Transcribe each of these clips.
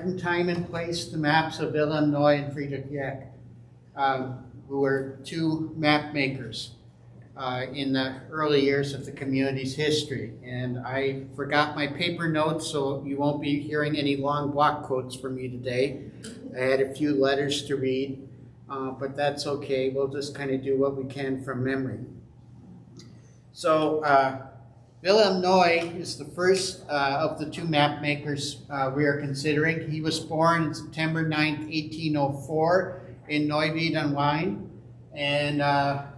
certain time and place the maps of Wilhelm Noy and Friedrich Jeck, who were two map makers in the early years of the community's history. And I forgot my paper notes, so you won't be hearing any long block quotes from me today. I had a few letters to read, but that's okay. We'll just kind of do what we can from memory. So Wilhelm Noy is the first of the two map makers we are considering. He was born on September 9th, 1804 in Neuwied am Rhein. And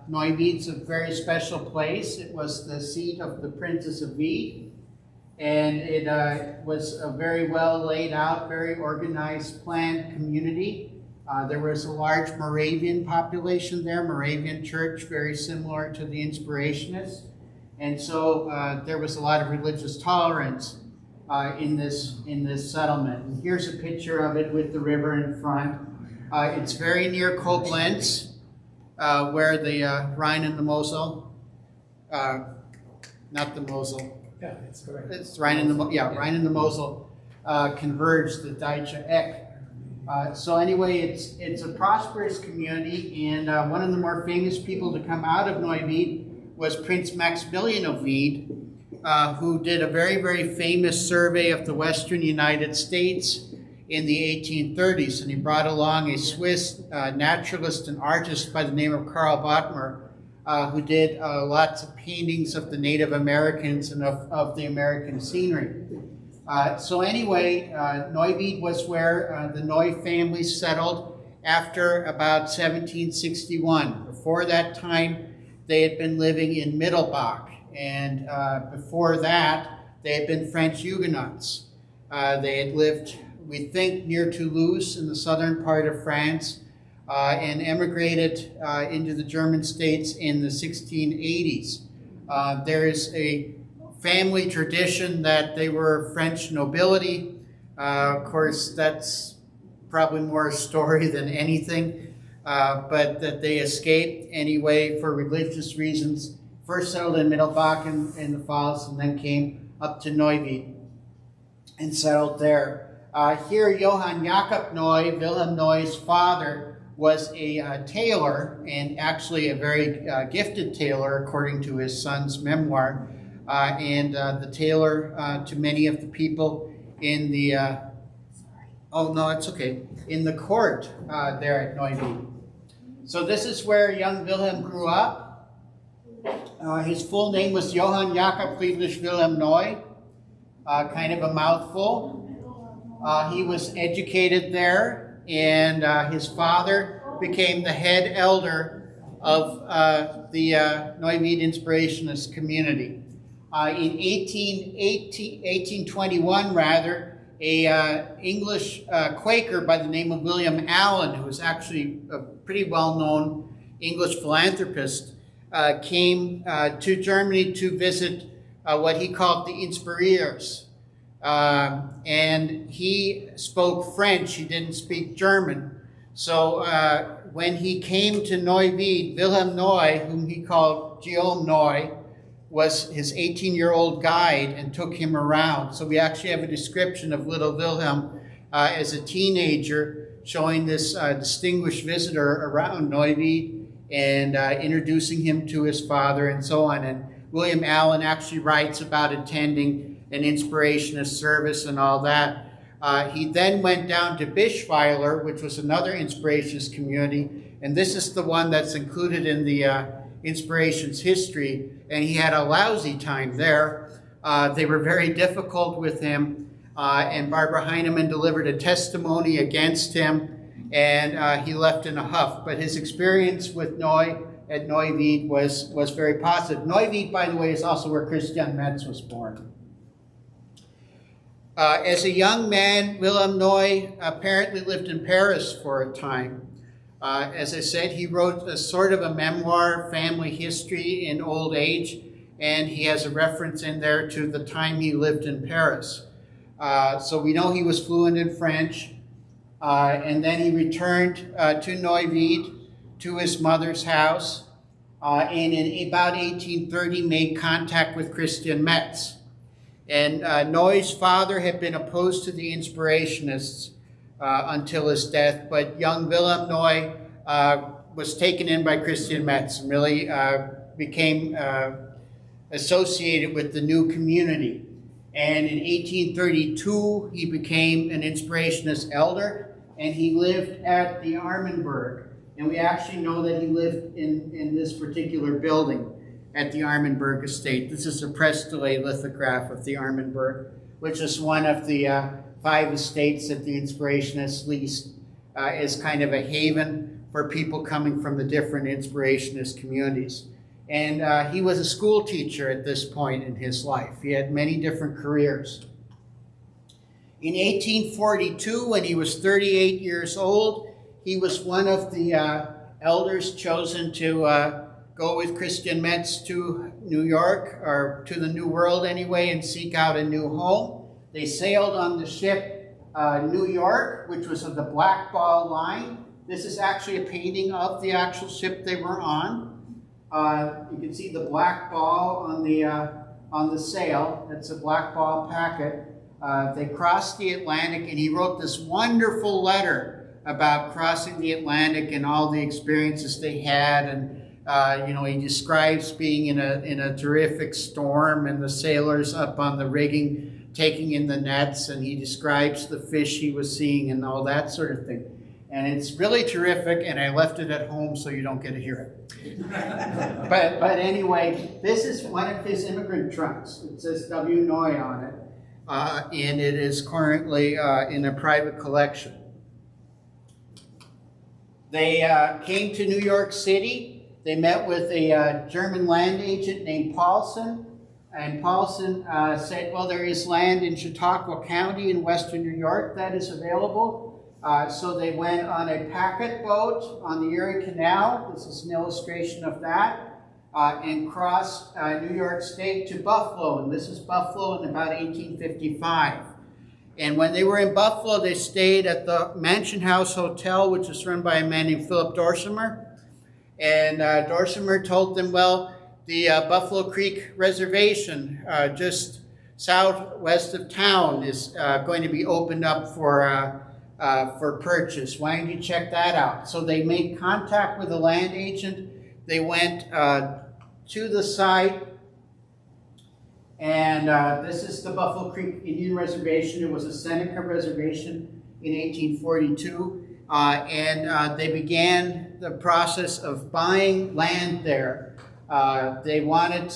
Neuwied's a very special place. It was the seat of the Princess of Wied. And it was a very well laid out, very organized, planned community. There was a large Moravian population there, Moravian church, very similar to the Inspirationists. And so there was a lot of religious tolerance in this settlement. And here's a picture of it with the river in front. It's very near Koblenz, where the Rhine and the Mosel, not the Mosel. Yeah, that's correct. It's Rhine and the Mosel converge, the Deutsche Eck. So anyway, it's a prosperous community, and one of the more famous people to come out of Neuwied was Prince Maximilian of Wied, who did a very, very famous survey of the western United States in the 1830s, and he brought along a Swiss naturalist and artist by the name of Karl Bottmer, who did lots of paintings of the Native Americans and of the American scenery. So anyway, Neuwied was where the Noy family settled after about 1761. Before that time, they had been living in Mittelbach, and before that, they had been French Huguenots. They had lived, we think, near Toulouse in the southern part of France, and emigrated into the German states in the 1680s. There is a family tradition that they were French nobility. Of course, that's probably more a story than anything, but that they escaped anyway for religious reasons. First settled in Mittelbach in the Pfalz, and then came up to Neuwied and settled there. Here, Johann Jakob Noy, Wilhelm Noy's father, was a tailor, and actually a very gifted tailor, according to his son's memoir. And the tailor to many of the people in the, in the court there at Neuwied. So this is where young Wilhelm grew up. His full name was Johann Jakob Friedrich Wilhelm Noy, kind of a mouthful. He was educated there, and his father became the head elder of the Neuwied Inspirationist community. In 1821, rather, a English Quaker by the name of William Allen, who was actually a pretty well-known English philanthropist, came to Germany to visit what he called the Inspirers. And he spoke French, he didn't speak German. So when he came to Neuwied, Wilhelm Noy, whom he called Guillaume Noy, was his 18-year-old guide and took him around. So we actually have a description of little Wilhelm as a teenager, showing this distinguished visitor around Neuwied and introducing him to his father and so on. And William Allen actually writes about attending an Inspirationist service and all that. He then went down to Bischweiler, which was another Inspirationist community, and this is the one that's included in the Inspiration's history, and he had a lousy time there. They were very difficult with him, and Barbara Heinemann delivered a testimony against him, and he left in a huff. But his experience with Noy at Neuwied was very positive. Neuwied, by the way, is also where Christian Metz was born. As a young man, Wilhelm Noy apparently lived in Paris for a time. As I said, he wrote a sort of a memoir, family history in old age, and he has a reference in there to the time he lived in Paris. So we know he was fluent in French, and then he returned to Neuwied, to his mother's house, and in about 1830 made contact with Christian Metz. And Noy's father had been opposed to the Inspirationists, until his death. But young Wilhelm Neu was taken in by Christian Metz and really became associated with the new community. And in 1832, he became an Inspirationist elder, and he lived at the Armenberg. And we actually know that he lived in this particular building at the Armenberg estate. This is a press delay lithograph of the Armenberg, which is one of the 5 estates that the Inspirationists leased as kind of a haven for people coming from the different Inspirationist communities. And he was a school teacher at this point in his life. He had many different careers. In 1842, when he was 38 years old, he was one of the elders chosen to go with Christian Metz to New York, or to the New World anyway, and seek out a new home. They sailed on the ship New York, which was of the Black Ball Line. This is actually a painting of the actual ship they were on. You can see the black ball on the sail. That's a black ball packet. They crossed the Atlantic, and he wrote this wonderful letter about crossing the Atlantic and all the experiences they had. And you know, he describes being in a terrific storm and the sailors up on the rigging taking in the nets, and he describes the fish he was seeing and all that sort of thing. And it's really terrific, and I left it at home so you don't get to hear it. but anyway, this is one of his immigrant trunks. It says W. Neu on it, and it is currently in a private collection. They came to New York City. They met with a German land agent named Paulson, and Paulson said, well, there is land in Chautauqua County in western New York that is available. So they went on a packet boat on the Erie Canal. This is an illustration of that. And crossed New York State to Buffalo. And this is Buffalo in about 1855. And when they were in Buffalo, they stayed at the Mansion House Hotel, which is run by a man named Philip Dorsimer. And Dorsimer told them, well, the Buffalo Creek Reservation just southwest of town is going to be opened up for purchase. Why don't you check that out? So they made contact with the land agent. They went to the site, and this is the Buffalo Creek Indian Reservation. It was a Seneca reservation in 1842, and they began the process of buying land there. They wanted,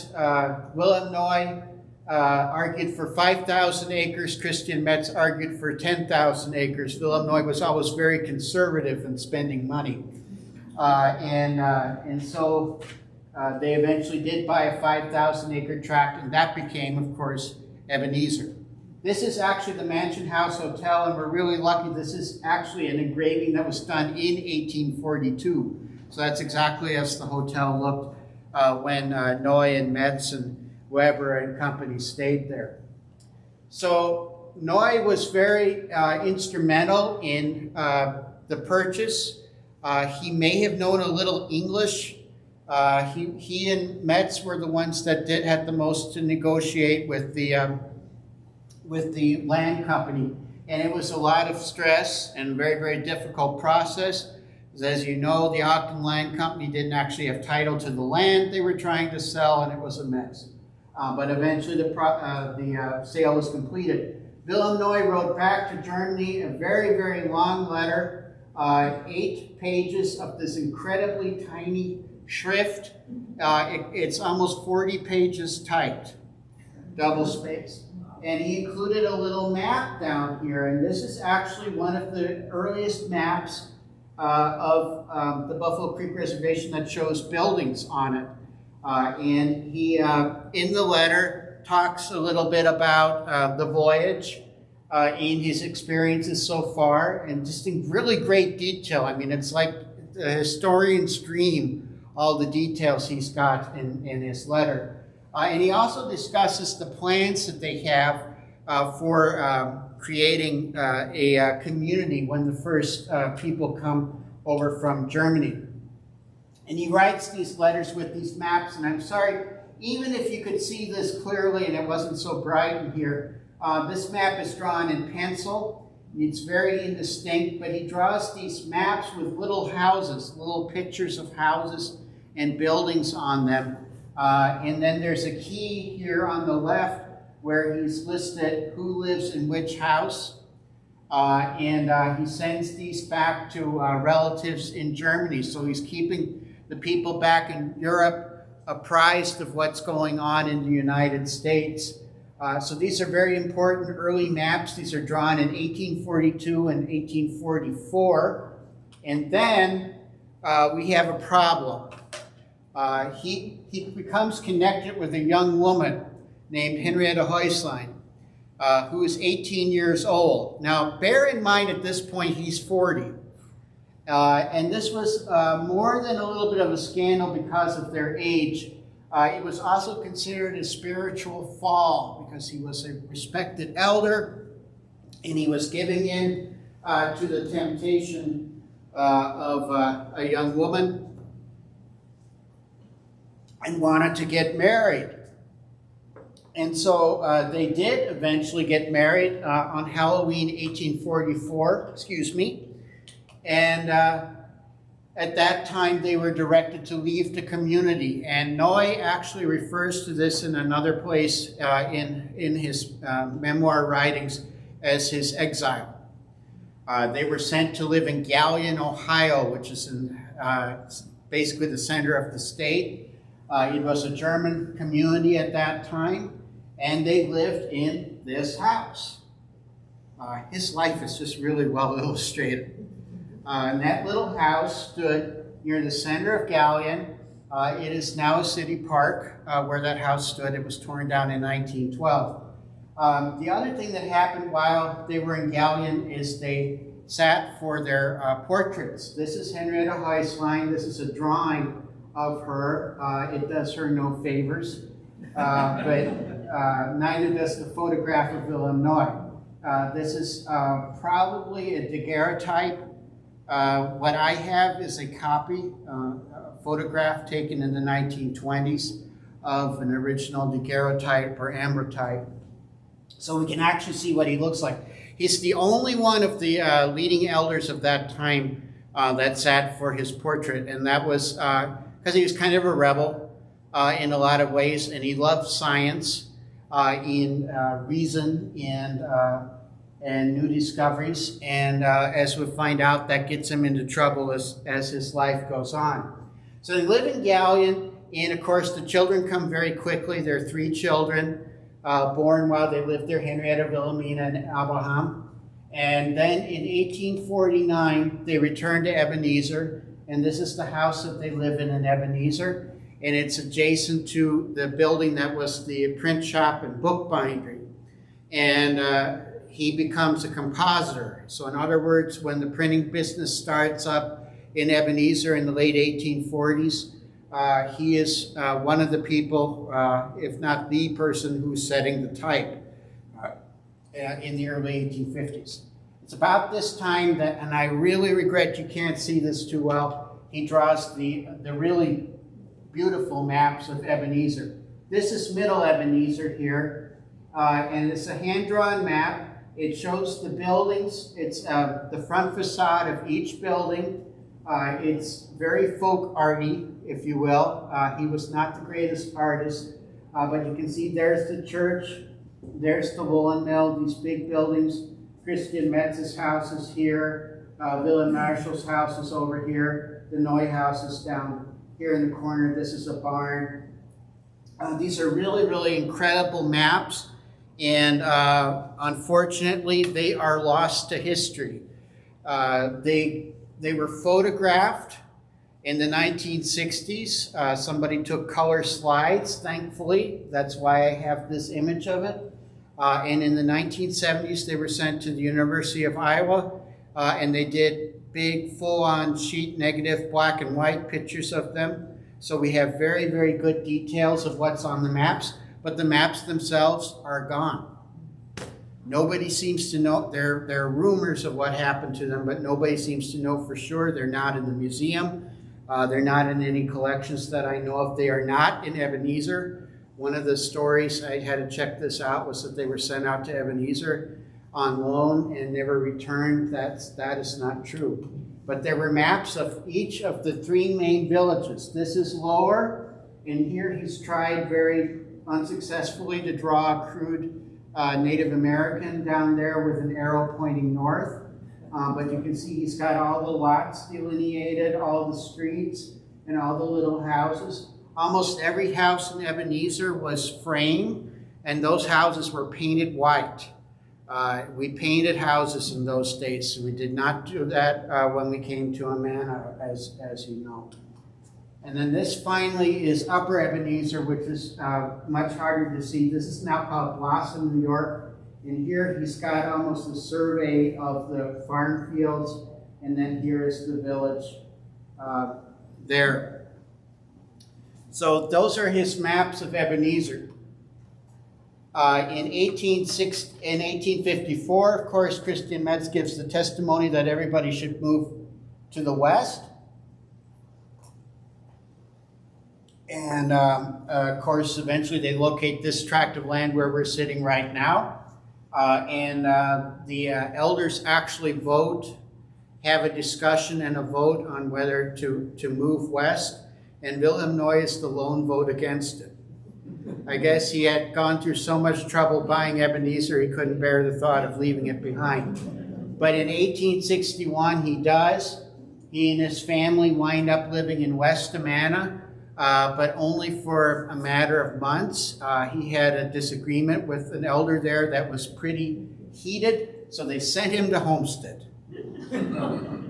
Wilhelm Neu argued for 5,000 acres. Christian Metz argued for 10,000 acres. Wilhelm Neu was always very conservative in spending money. And so they eventually did buy a 5,000 acre tract, and that became, of course, Ebenezer. This is actually the Mansion House Hotel, and we're really lucky. This is actually an engraving that was done in 1842. So that's exactly as the hotel looked when Neu and Metz and Weber and company stayed there. So Neu was very instrumental in the purchase. He may have known a little English. He and Metz were the ones that had the most to negotiate with the land company. And it was a lot of stress and a very, very difficult process. As you know, the Ogden Land Company didn't actually have title to the land they were trying to sell, and it was a mess. But eventually the sale was completed. Wilhelm Neu wrote back to Germany a very, very long letter, 8 pages of this incredibly tiny shrift. It's almost 40 pages typed, double spaced. And he included a little map down here, and this is actually one of the earliest maps of the Buffalo Creek Reservation that shows buildings on it. And he, in the letter, talks a little bit about the voyage and his experiences so far, and just in really great detail. I mean, it's like a historian's dream, all the details he's got in his letter. And he also discusses the plans that they have for creating a community when the first people come over from Germany. And he writes these letters with these maps, and I'm sorry, even if you could see this clearly and it wasn't so bright in here, this map is drawn in pencil, It's very indistinct, but he draws these maps with little houses, little pictures of houses and buildings on them. And then there's a key here on the left where he's listed who lives in which house. And he sends these back to relatives in Germany. So he's keeping the people back in Europe apprised of what's going on in the United States. So these are very important early maps. These are drawn in 1842 and 1844. And then we have a problem. He becomes connected with a young woman named Henrietta Hoehnle, who is 18 years old. Now, bear in mind at this point he's 40. And this was more than a little bit of a scandal because of their age. It was also considered a spiritual fall because he was a respected elder and he was giving in to the temptation of a young woman and wanted to get married. And so they did eventually get married on Halloween 1844, and at that time they were directed to leave the community. And Noy actually refers to this in another place in his memoir writings as his exile. They were sent to live in Galion, Ohio, which is in basically the center of the state. It was a German community at that time, and they lived in this house. His life is just really well illustrated. And that little house stood near the center of Galion. It is now a city park where that house stood. It was torn down in 1912. The other thing that happened while they were in Galion is they sat for their portraits. This is Henrietta Hoehnle. This is a drawing of her. It does her no favors, but neither does the photograph of Wilhelm Noy. This is probably a daguerreotype. What I have is a copy, a photograph taken in the 1920s of an original daguerreotype or ambrotype. So we can actually see what he looks like. He's the only one of the leading elders of that time that sat for his portrait, and that was because he was kind of a rebel in a lot of ways, and he loved science, in reason and new discoveries. And as we find out, that gets him into trouble as his life goes on. So they live in Galion, and of course the children come very quickly. There are 3 children born while they lived there, Henrietta, Wilhelmina, and Abraham. And then in 1849, they returned to Ebenezer, and this is the house that they live in Ebenezer, and it's adjacent to the building that was the print shop and bookbindery. And he becomes a compositor. So in other words, when the printing business starts up in Ebenezer in the late 1840s, he is one of the people, if not the person, who's setting the type in the early 1850s. It's about this time that, and I really regret you can't see this too well, he draws the really beautiful maps of Ebenezer. This is Middle Ebenezer here, and it's a hand-drawn map. It shows the buildings. It's the front facade of each building. It's very folk arty, if you will. He was not the greatest artist, but you can see there's the church, there's the woolen mill, these big buildings. Christian Metz's house is here. Willem Marshall's house is over here. The Noy house is down here in the corner. This is a barn. These are really, really incredible maps. And unfortunately, they are lost to history. They were photographed in the 1960s. Somebody took color slides, thankfully. That's why I have this image of it. And in the 1970s, they were sent to the University of Iowa, and they did big, full-on sheet negative black and white pictures of them. So we have very, very good details of what's on the maps. But the maps themselves are gone. Nobody seems to know. There are rumors of what happened to them, but nobody seems to know for sure. They're not in the museum. They're not in any collections that I know of. They are not in Ebenezer. One of the stories, I had to check this out, was that they were sent out to Ebenezer. on loan and never returned. That is not true. But there were maps of each of the 3 main villages. This is Lower, and here he's tried very unsuccessfully to draw a crude Native American down there with an arrow pointing north. But you can see he's got all the lots delineated, all the streets, and all the little houses. Almost every house in Ebenezer was framed, and those houses were painted white. We painted houses in those days. We did not do that when we came to Amana, as you know. And then this finally is Upper Ebenezer, which is much harder to see. This is now called Blossom, New York. And here he's got almost a survey of the farm fields, and then here is the village there. So those are his maps of Ebenezer. In 1854, of course, Christian Metz gives the testimony that everybody should move to the west. And of course, eventually they locate this tract of land where we're sitting right now. The elders actually have a discussion and a vote on whether to move west. And Wilhelm Noy is the lone vote against it. I guess he had gone through so much trouble buying Ebenezer, he couldn't bear the thought of leaving it behind. But in 1861, he does. He and his family wind up living in West Amana, but only for a matter of months. He had a disagreement with an elder there that was pretty heated, so they sent him to Homestead.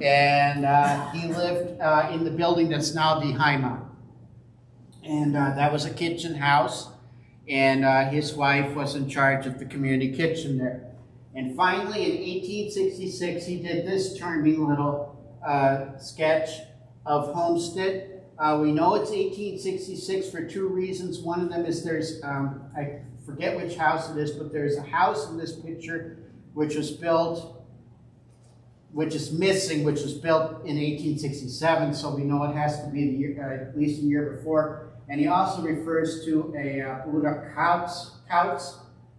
And he lived in the building that's now the Hoehnle. And that was a kitchen house, and his wife was in charge of the community kitchen there. And finally, in 1866, he did this charming little sketch of Homestead. We know it's 1866 for 2 reasons. One of them is I forget which house it is, but there's a house in this picture which was built which is missing, which was built in 1867, so we know it has to be the year, at least a year before. And he also refers to a Bruder Kautz,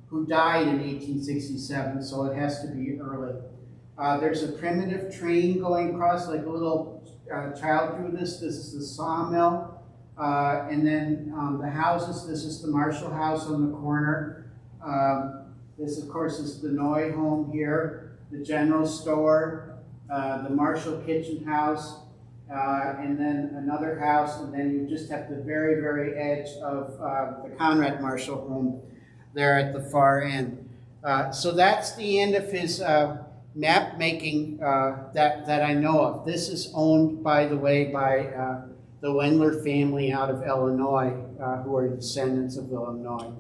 who died in 1867, so it has to be early. There's a primitive train going across, like a little child drew this. This is the sawmill. And then the houses, this is the Marshall House on the corner. This, of course, is the Noy home here. The general store, the Marshall kitchen house, and then another house, and then you just have the very, very edge of the Conrad Marshall home there at the far end. So that's the end of his map making that I know of. This is owned, by the way, by the Hoehnle family out of Illinois, who are descendants of Wilhelm Noy.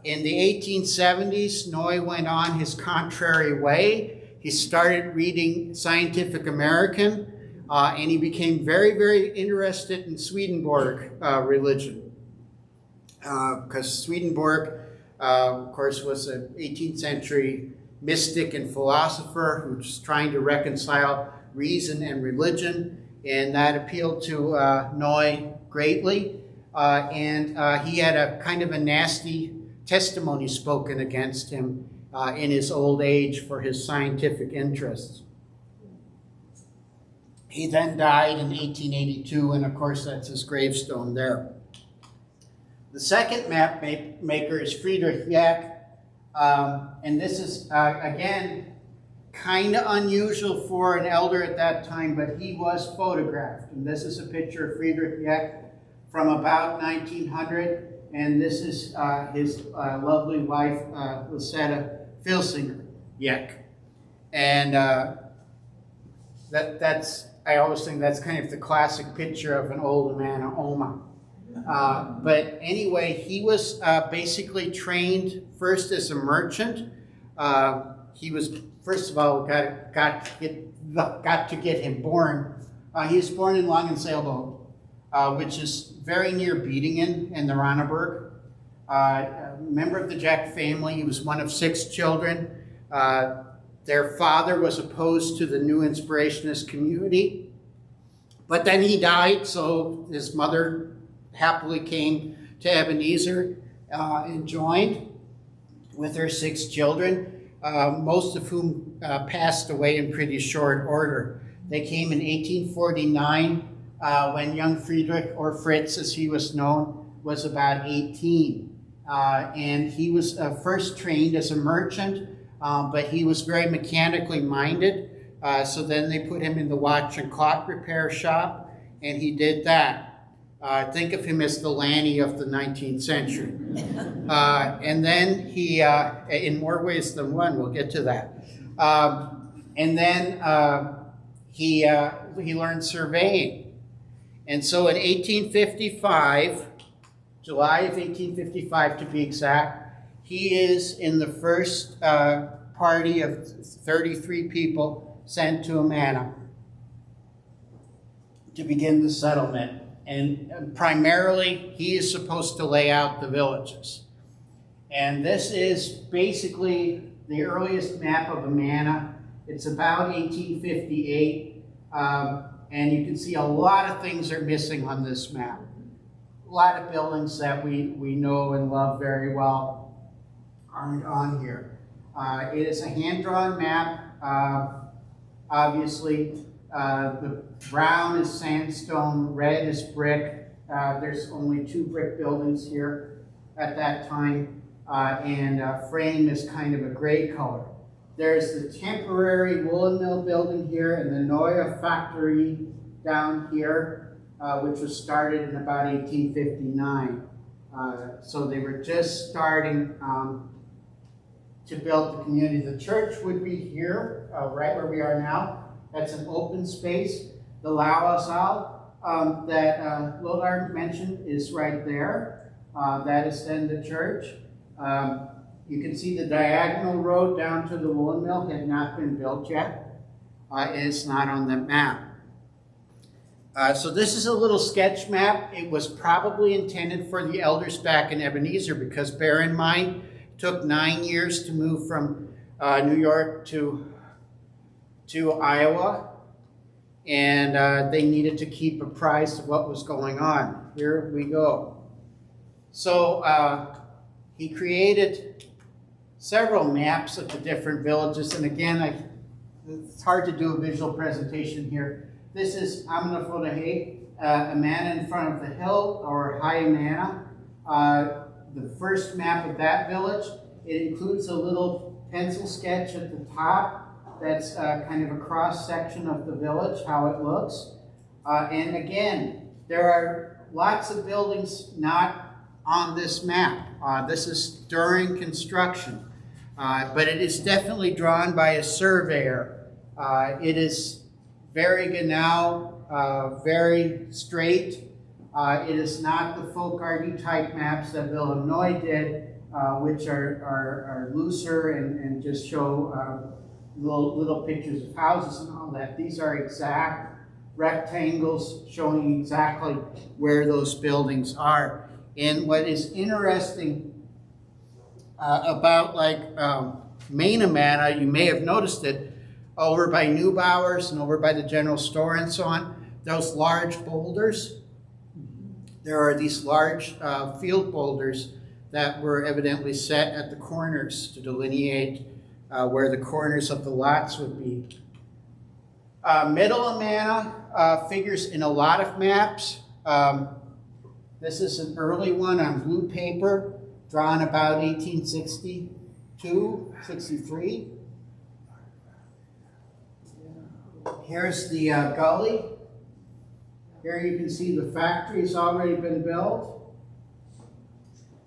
In the 1870s, Noy went on his contrary way. He started reading Scientific American, and he became very, very interested in Swedenborg religion. Because Swedenborg, of course, was an 18th century mystic and philosopher who was trying to reconcile reason and religion, and that appealed to Noy greatly. And he had a kind of a nasty testimony spoken against him in his old age for his scientific interests. He then died in 1882, and of course that's his gravestone there. The second map maker is Friedrich Jeck, and this is, again, kind of unusual for an elder at that time, but he was photographed. And this is a picture of Friedrich Jeck from about 1900. And this is his lovely wife, Lucetta Filsinger Jeck. And that's, I always think that's kind of the classic picture of an old Amana Oma. But anyway, he was basically trained first as a merchant. He was, first of all, got to get him born. He was born in Langensailboat, which is very near Biedingen in the Ranneberg. A member of the Jeck family. He was one of 6 children. Their father was opposed to the New Inspirationist community, but then he died, so his mother happily came to Ebenezer and joined. with her 6 children, most of whom passed away in pretty short order. They came in 1849 when young Friedrich, or Fritz as he was known, was about 18. And he was first trained as a merchant, but he was very mechanically minded. So then they put him in the watch and clock repair shop, and he did that. Think of him as the Lanny of the 19th century. And then he, in more ways than one, we'll get to that. And then he learned surveying. And so in 1855, July of 1855 to be exact, he is in the first party of 33 people sent to Amana to begin the settlement. And primarily, he is supposed to lay out the villages. And this is basically the earliest map of Amana. It's about 1858. And you can see a lot of things are missing on this map. A lot of buildings that we know and love very well aren't on here. It is a hand-drawn map. Obviously, the brown is sandstone, red is brick. There's only 2 brick buildings here at that time, and frame is kind of a gray color. There's the temporary woolen mill building here and the Neue Factory down here, which was started in about 1859. So they were just starting to build the community. The church would be here, right where we are now. That's an open space. The La Salle that Lothar mentioned is right there. That is then the church. You can see the diagonal road down to the woolen mill had not been built yet. It's not on the map. So this is a little sketch map. It was probably intended for the elders back in Ebenezer, because bear in mind, it took 9 years to move from New York to Iowa, and they needed to keep apprised of what was going on. Here we go. So he created several maps of the different villages, and again, it's hard to do a visual presentation here. This is Amana Amana in front of the hill, or High Amana. The first map of that village. It includes a little pencil sketch at the top. That's kind of a cross-section of the village, how it looks. And again, there are lots of buildings not on this map. This is during construction. But it is definitely drawn by a surveyor. It is very genau, very straight. It is not the Folkardy type maps that Illinois did, which are looser and just show little pictures of houses and all that. These are exact rectangles showing exactly where those buildings are. And what is interesting about main Amana, you may have noticed it, over by Neubauer's and over by the general store and so on, those large boulders. There are these large field boulders that were evidently set at the corners to delineate where the corners of the lots would be. Middle Amana figures in a lot of maps. This is an early one on blue paper, drawn about 1862, 63. Here's the gully. Here you can see the factory's already been built.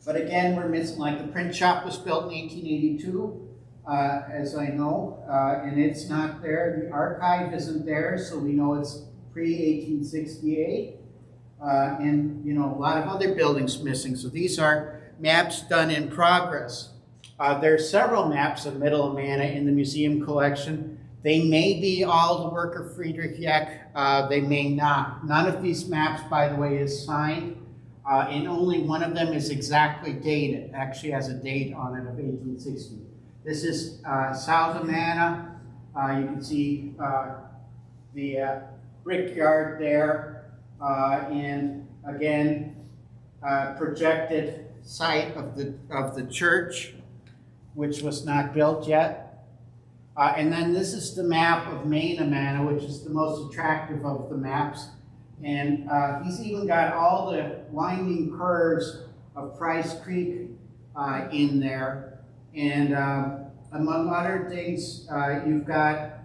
But again, we're missing, like the print shop was built in 1882. As I know, and it's not there. The archive isn't there, so we know it's pre-1868. And, you know, a lot of other buildings missing. So these are maps done in progress. There are several maps of Middle Amana in the museum collection. They may be all the work of Friedrich Jeck. They may not. None of these maps, by the way, is signed. And only one of them is exactly dated. Actually has a date on it of 1860. This is South Amana. You can see the brickyard there, and again, projected site of the church. which was not built yet. And then this is the map of main Amana, which is the most attractive of the maps. And he's even got all the winding curves of Price Creek in there. And among other things, you've got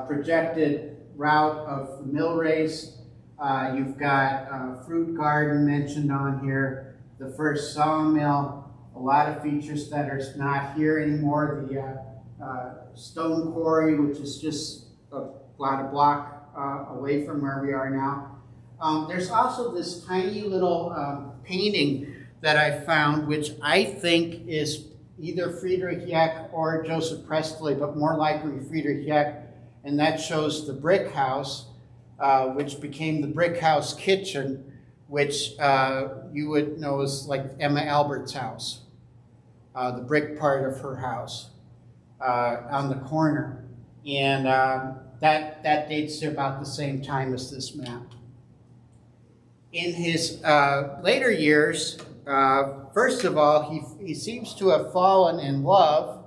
projected route of the mill race. You've got fruit garden mentioned on here, the first sawmill, a lot of features that are not here anymore. The stone quarry, which is just about a block away from where we are now. There's also this tiny little painting that I found, which I think is either Friedrich Jeck or Joseph Presley, but more likely Friedrich Jeck, and that shows the brick house, which became the brick house kitchen, which you would know is like Emma Albert's house, the brick part of her house on the corner. And that dates to about the same time as this map. In his later years, first of all, he seems to have fallen in love,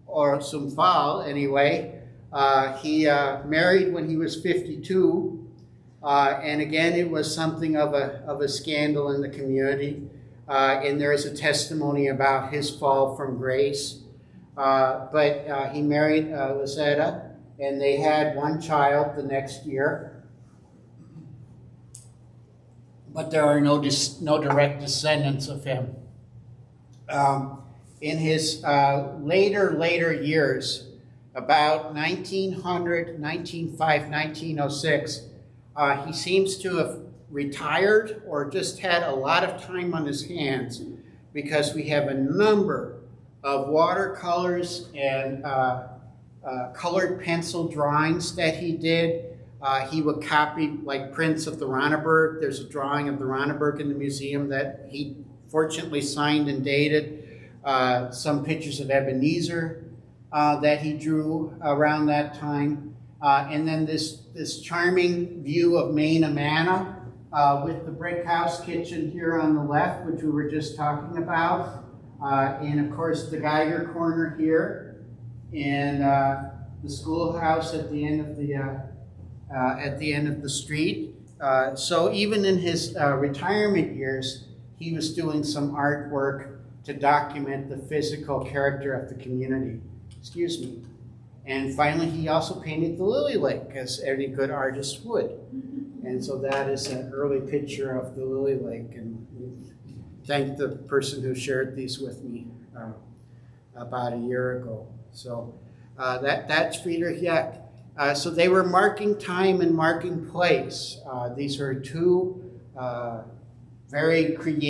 or some fall anyway. He married when he was 52, and again, it was something of a scandal in the community. And there is a testimony about his fall from grace. But he married Lisetta, and they had one child the next year. But there are no direct descendants of him. In his later years, about 1900, 1905, 1906, he seems to have retired or just had a lot of time on his hands, because we have a number of watercolors and colored pencil drawings that he did. He would copy like prints of the Ronneberg. There's a drawing of the Ronneberg in the museum that he fortunately signed and dated. Some pictures of Ebenezer that he drew around that time. And then this charming view of main Amana with the brick house kitchen here on the left, which we were just talking about. And of course the Geiger corner here, and the schoolhouse at the end of the street. So even in his retirement years, he was doing some artwork to document the physical character of the community. Excuse me. And finally, he also painted the Lily Lake, as any good artist would. And so that is an early picture of the Lily Lake. And we thank the person who shared these with me about a year ago. So that's Friedrich Jeck. So they were marking time and marking place. These are two very creative